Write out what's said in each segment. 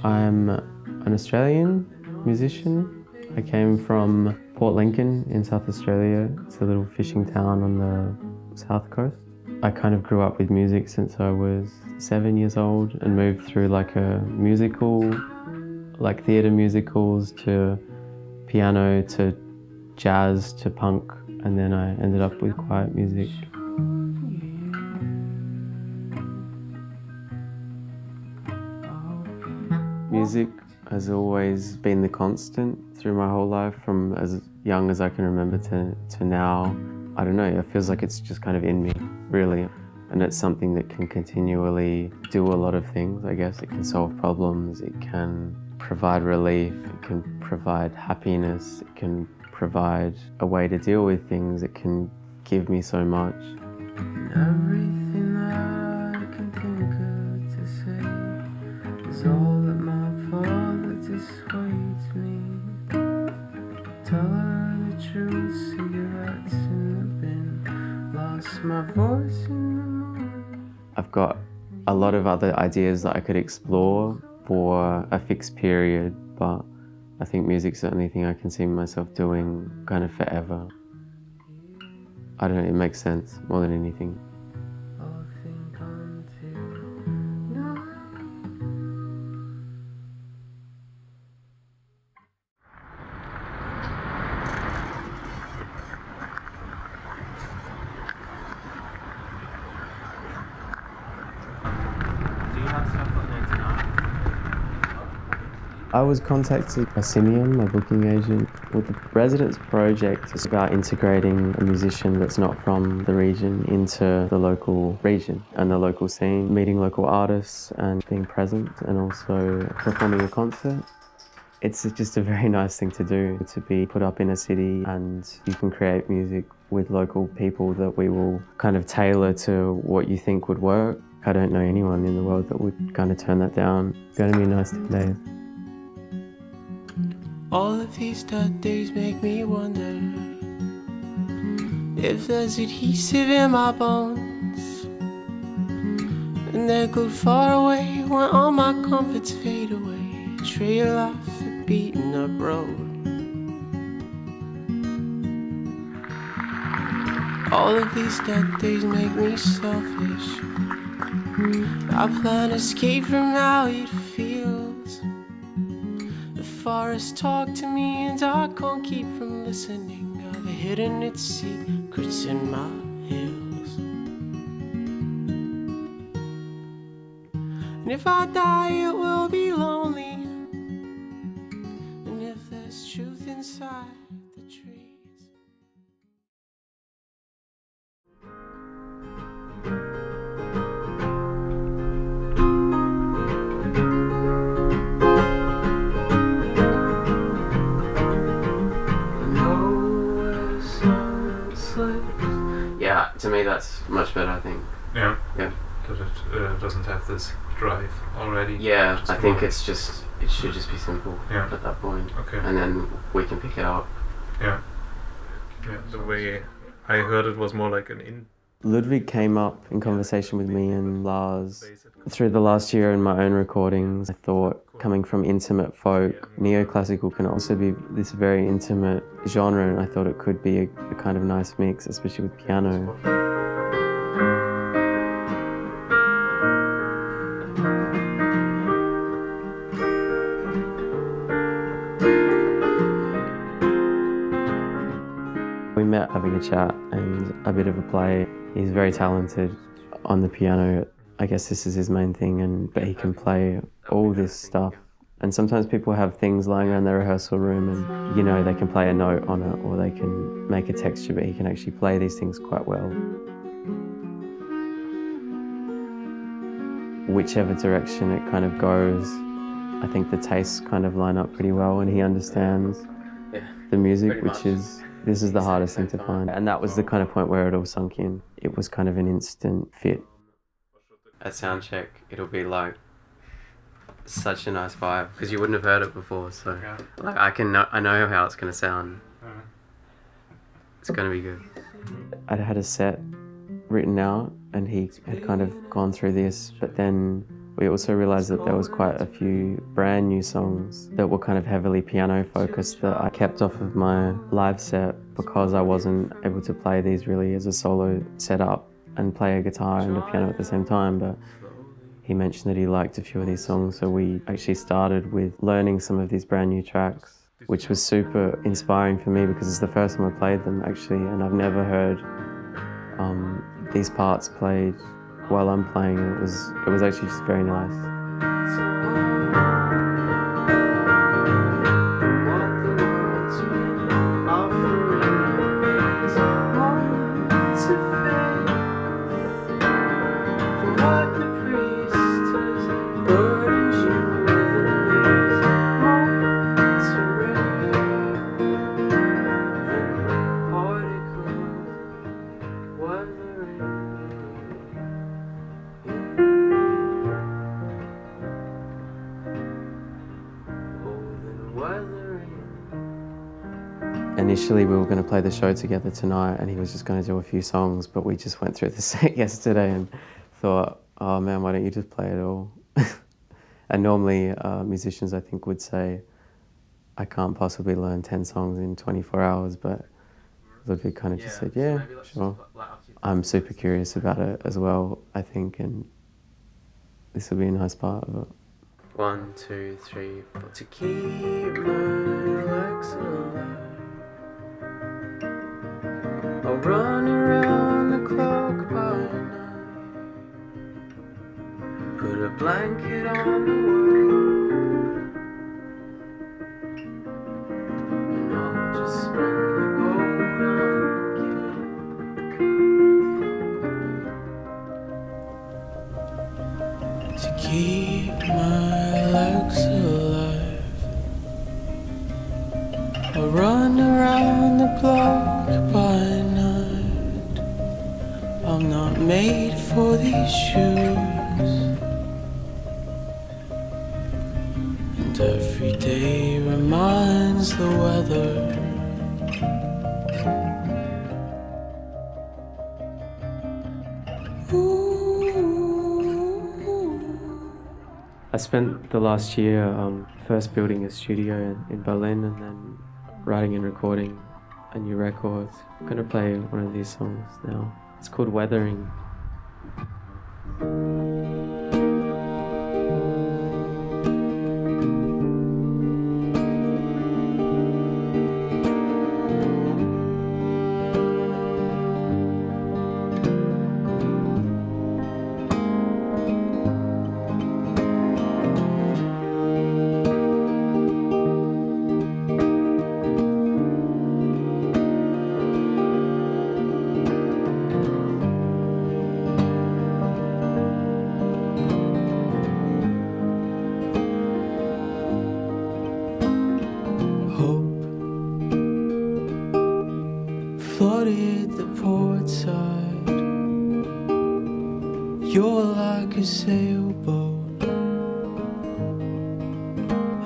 I'm an Australian musician. I came from Port Lincoln in South Australia. It's a little fishing town on the south coast. I kind of grew up with music since I was 7 years old and moved through like a musical, like theatre musicals to piano to jazz to punk, and then I ended up with quiet music. Music has always been the constant through my whole life, from as young as I can remember to now. I don't know, it feels like it's just kind of in me, really. And it's something that can continually do a lot of things, I guess. It can solve problems, it can provide relief, it can provide happiness, it can provide a way to deal with things, it can give me so much. Everything that I can think of to say is all that my father dissuades me. Tell her the truth, cigarettes in the bin, lost my voice in the morning. I've got a lot of other ideas that I could explore for a fixed period, but I think music's the only thing I can see myself doing kind of forever. I don't know, it makes sense more than anything. I was contacted by Simeon, my booking agent, with the Residence project. It's about integrating a musician that's not from the region into the local region and the local scene, meeting local artists and being present and also performing a concert. It's just a very nice thing to do, to be put up in a city and you can create music with local people that we will kind of tailor to what you think would work. I don't know anyone in the world that would kind of turn that down. It's going to be a nice 10 days. All of these dead days make me wonder if there's adhesive in my bones, and they're good far away when all my comforts fade away. Trail off the beaten up road. All of these dead days make me selfish. I plan to escape from how it feels. Forest talk to me and I can't keep from listening. I've hidden its secrets in my heels. And if I die it will be lonely, and if there's truth inside the trees. Yeah, to me that's much better, I think. Yeah? Yeah. That it doesn't have this drive already? Yeah, I think it should just be simple at that point. Okay. And then we can pick it up. Yeah. Yeah, the way I heard it was more like an Ludwig came up in conversation with me and Lars through the last year in my own recordings. I thought, coming from intimate folk, neoclassical can also be this very intimate genre, and I thought it could be a kind of nice mix, especially with piano. We met having a chat and a bit of a play. He's very talented on the piano. I guess this is his main thing, but he can play all this stuff. And sometimes people have things lying around their rehearsal room and, you know, they can play a note on it or they can make a texture, but he can actually play these things quite well. Whichever direction it kind of goes, I think the tastes kind of line up pretty well, and he understands the music, which is, this is the hardest thing to find. And that was the kind of point where it all sunk in. It was kind of an instant fit. At sound check, it'll be like such a nice vibe, because you wouldn't have heard it before, so like I know how it's going to sound. It's going to be good. I'd had a set written out and he had kind of gone through this, but then We also realised that there was quite a few brand new songs that were kind of heavily piano focused that I kept off of my live set because I wasn't able to play these really as a solo setup and play a guitar and a piano at the same time. But he mentioned that he liked a few of these songs, so we actually started with learning some of these brand new tracks, which was super inspiring for me because it's the first time I played them actually, and I've never heard these parts played while I'm playing. It was actually just very nice. Initially we were going to play the show together tonight and he was just going to do a few songs, but we just went through the set yesterday and thought, oh man, why don't you just play it all? And normally musicians I think would say, I can't possibly learn 10 songs in 24 hours, but Ludwig kind of just said, yeah, sure. I'm super curious about it as well, I think, and this will be a nice part of it. 1, 2, 3, 4. To keep my legs alive, I'll run around the clock by night, put a blanket on the wall, and I'll just spend the gold I'm given. To keep my legs alive, I'll run around the block by night. I'm not made for these shoes, and every day reminds the weather. I spent the last year first building a studio in Berlin and then writing and recording a new record. I'm going to play one of these songs now. It's called Weathering. Flooded the port side, you're like a sailboat,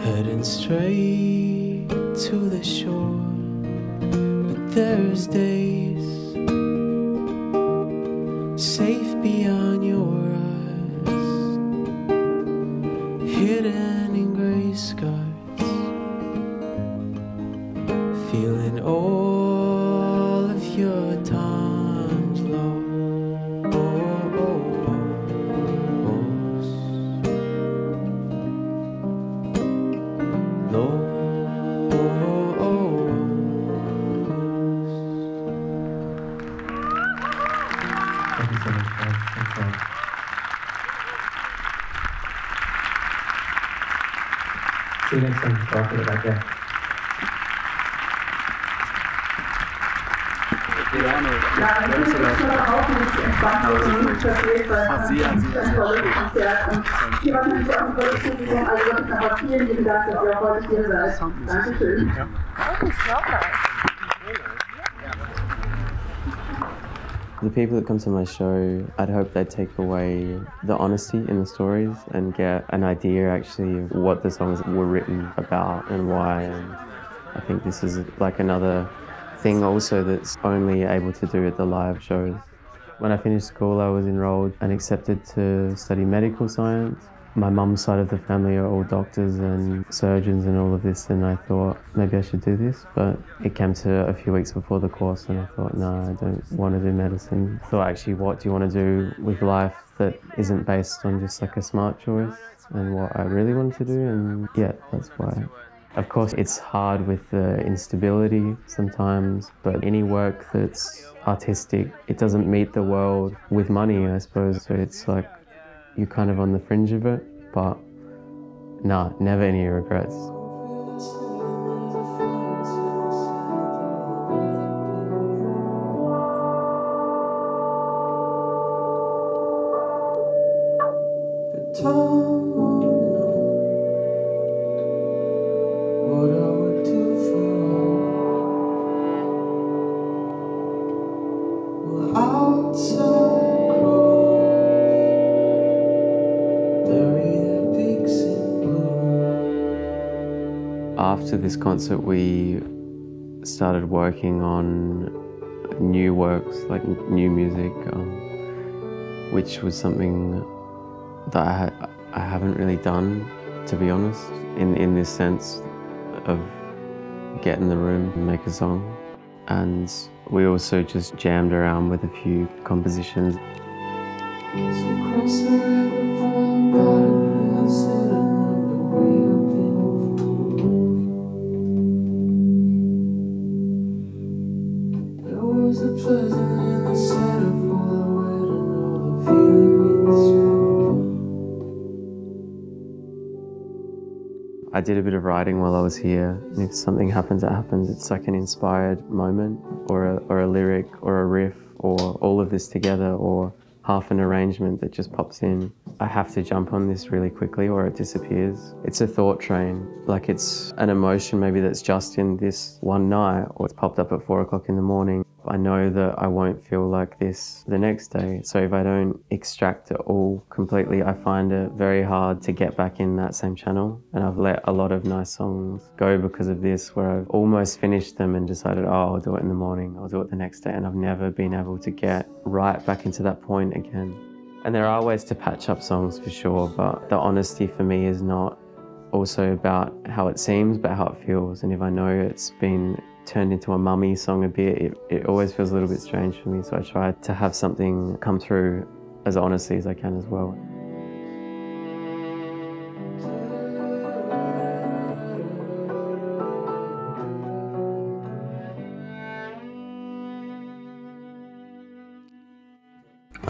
heading straight to the shore. But there's days safe beyond your eyes, hidden in grey skies, feeling all of your time's lost. Thank you so much, guys. Thanks. See you next time. Talk to you back there. Ja, ich finde es schon auch nicht entspannt, das geht, weil das tolle Konzert und hier war natürlich auch ein tolles Publikum, also wirklich nochmal vielen lieben Dank, dass ihr auch heute hier seid. Dankeschön. The people that come to my show, I'd hope they take away the honesty in the stories and get an idea actually of what the songs were written about and why. And I think this is like another thing also that's only able to do at the live shows. When I finished school, I was enrolled and accepted to study medical science. My mum's side of the family are all doctors and surgeons and all of this, and I thought maybe I should do this, but it came to a few weeks before the course and I thought, no, I don't want to do medicine. I thought, actually, what do you want to do with life that isn't based on just like a smart choice and what I really wanted to do? And yeah, that's why. Of course, it's hard with the instability sometimes, but any work that's artistic, it doesn't meet the world with money, I suppose. So it's like you're kind of on the fringe of it, but nah, never any regrets. After this concert, we started working on new works, like new music, which was something that I haven't really done, to be honest, in this sense of get in the room and make a song. And we also just jammed around with a few compositions. I did a bit of writing while I was here, and if something happens, it happens. It's like an inspired moment, or a lyric, or a riff, or all of this together, or half an arrangement that just pops in. I have to jump on this really quickly or it disappears. It's a thought train, like it's an emotion maybe that's just in this one night, or it's popped up at 4 o'clock in the morning. I know that I won't feel like this the next day. So if I don't extract it all completely, I find it very hard to get back in that same channel. And I've let a lot of nice songs go because of this, where I've almost finished them and decided, oh, I'll do it in the morning, I'll do it the next day. And I've never been able to get right back into that point again. And there are ways to patch up songs for sure, but the honesty for me is not also about how it seems, but how it feels. And if I know it's been turned into a mummy song a bit, it always feels a little bit strange for me. So I try to have something come through as honestly as I can as well.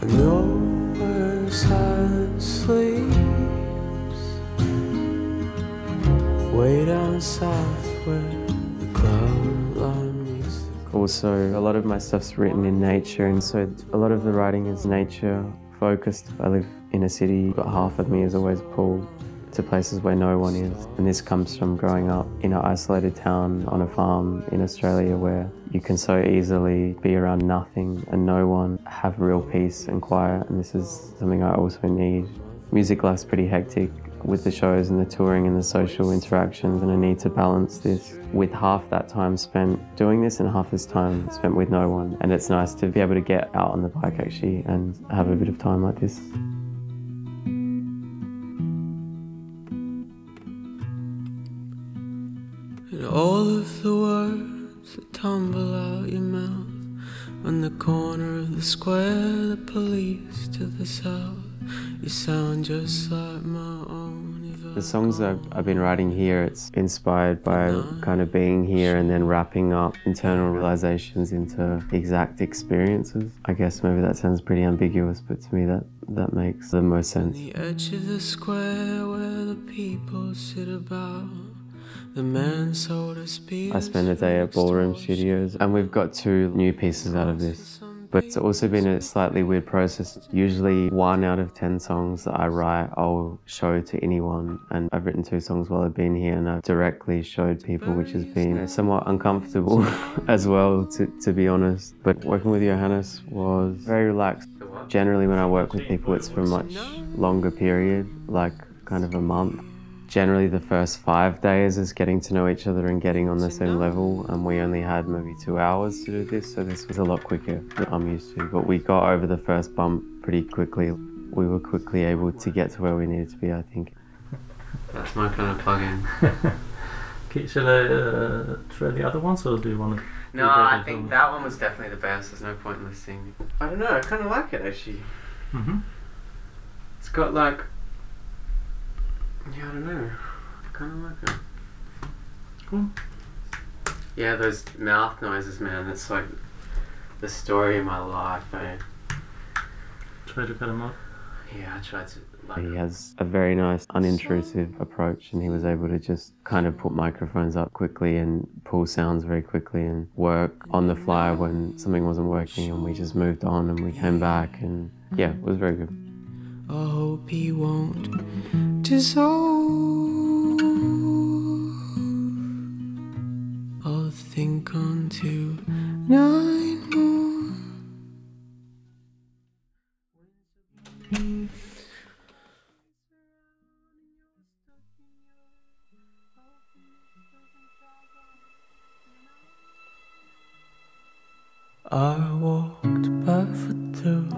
I know where silence sleeps, way down south where the cloud line meets. Also, a lot of my stuff's written in nature, and so a lot of the writing is nature focused. I live in a city, but half of me is always pulled to places where no one is. And this comes from growing up in an isolated town on a farm in Australia, where you can so easily be around nothing and no one, have real peace and quiet, and this is something I also need. Music life's pretty hectic with the shows and the touring and the social interactions, and I need to balance this with half that time spent doing this and half this time spent with no one. And it's nice to be able to get out on the bike actually and have a bit of time like this. And all of the words that tumble out your mouth on the corner of the square, the police to the south, you sound just like my own. The songs I've been writing here, it's inspired by kind of being here and then wrapping up internal realizations into exact experiences. I guess maybe that sounds pretty ambiguous, but to me that makes the most sense. On the edge of the square where the people sit about, the man sold us beers. I spend a day at Ballroom Studios, and we've got 2 new pieces out of this. But it's also been a slightly weird process. Usually 1 out of 10 songs that I write, I'll show to anyone. And I've written 2 songs while I've been here, and I've directly showed people, which has been somewhat uncomfortable as well, to be honest. But working with Johannes was very relaxed. Generally when I work with people, it's for a much longer period, like kind of a month. Generally the first 5 days is getting to know each other and getting on the same level, and we only had maybe 2 hours to do this, so this was a lot quicker than I'm used to. But we got over the first bump pretty quickly. we were quickly able to get to where we needed to be, I think. That's my kind of plug-in. Okay, shall I try the other ones, or do you want to? No, I think that one was definitely the best. There's no point in listening. I don't know, I kind of like it actually. Mm-hmm. It's got like, yeah, I don't know. I kind of like it. Cool. Yeah, those mouth noises, man. That's like the story of my life. Try to cut them off. Yeah, I tried to. He has a very nice, unintrusive approach, and he was able to just kind of put microphones up quickly and pull sounds very quickly and work on the fly when something wasn't working, and we just moved on and we came back, and yeah, it was very good. I hope he won't dissolve. I'll think on 9 more. I walked barefoot through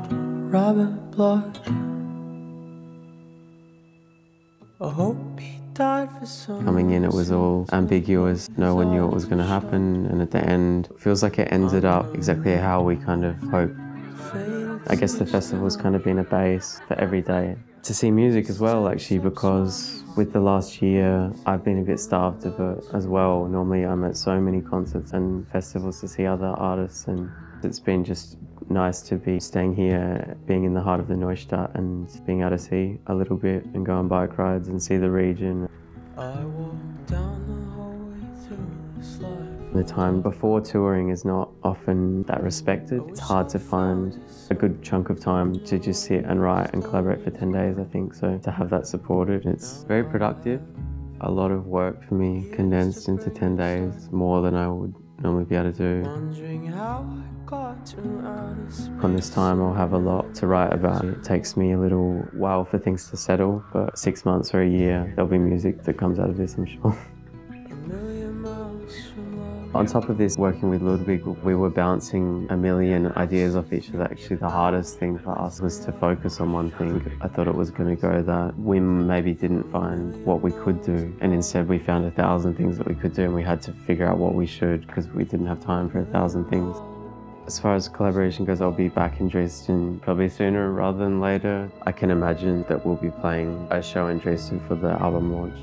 rabbit blood. I hope he died for some. Coming in, it was all ambiguous. No one knew what was going to happen, and at the end, it feels like it ended up exactly how we kind of hoped. I guess the festival's kind of been a base for every day. To see music as well, actually, because with the last year, I've been a bit starved of it as well. Normally, I'm at so many concerts and festivals to see other artists, and it's been just nice to be staying here, being in the heart of the Neustadt and being able to see a little bit and go on bike rides and see the region. I walked down the hallway through this life. The time before touring is not often that respected. It's hard to find a good chunk of time to just sit and write and collaborate for 10 days, I think. So to have that supported, it's very productive. A lot of work for me condensed into 10 days, more than I would normally be able to do. Wondering how I got to outer space. On this time, I'll have a lot to write about. It takes me a little while for things to settle, but 6 months or a year, there'll be music that comes out of this, I'm sure. On top of this, working with Ludwig, we were bouncing a million ideas off each other. Actually, the hardest thing for us was to focus on one thing. I thought it was going to go that we maybe didn't find what we could do, and instead we found 1,000 things that we could do, and we had to figure out what we should because we didn't have time for 1,000 things. As far as collaboration goes, I'll be back in Dresden probably sooner rather than later. I can imagine that we'll be playing a show in Dresden for the album launch.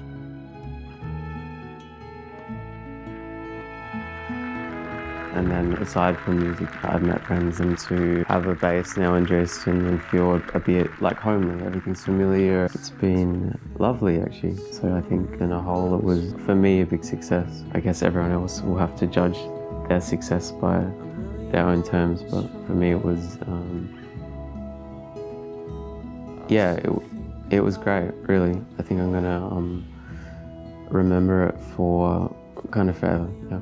And then aside from music, I've met friends, and to have a base now in Dresden and feel a bit like homely, everything's familiar. It's been lovely actually. So I think in a whole it was, for me, a big success. I guess everyone else will have to judge their success by their own terms, but for me it was, yeah, it was great, really. I think I'm gonna remember it for kind of forever, yeah.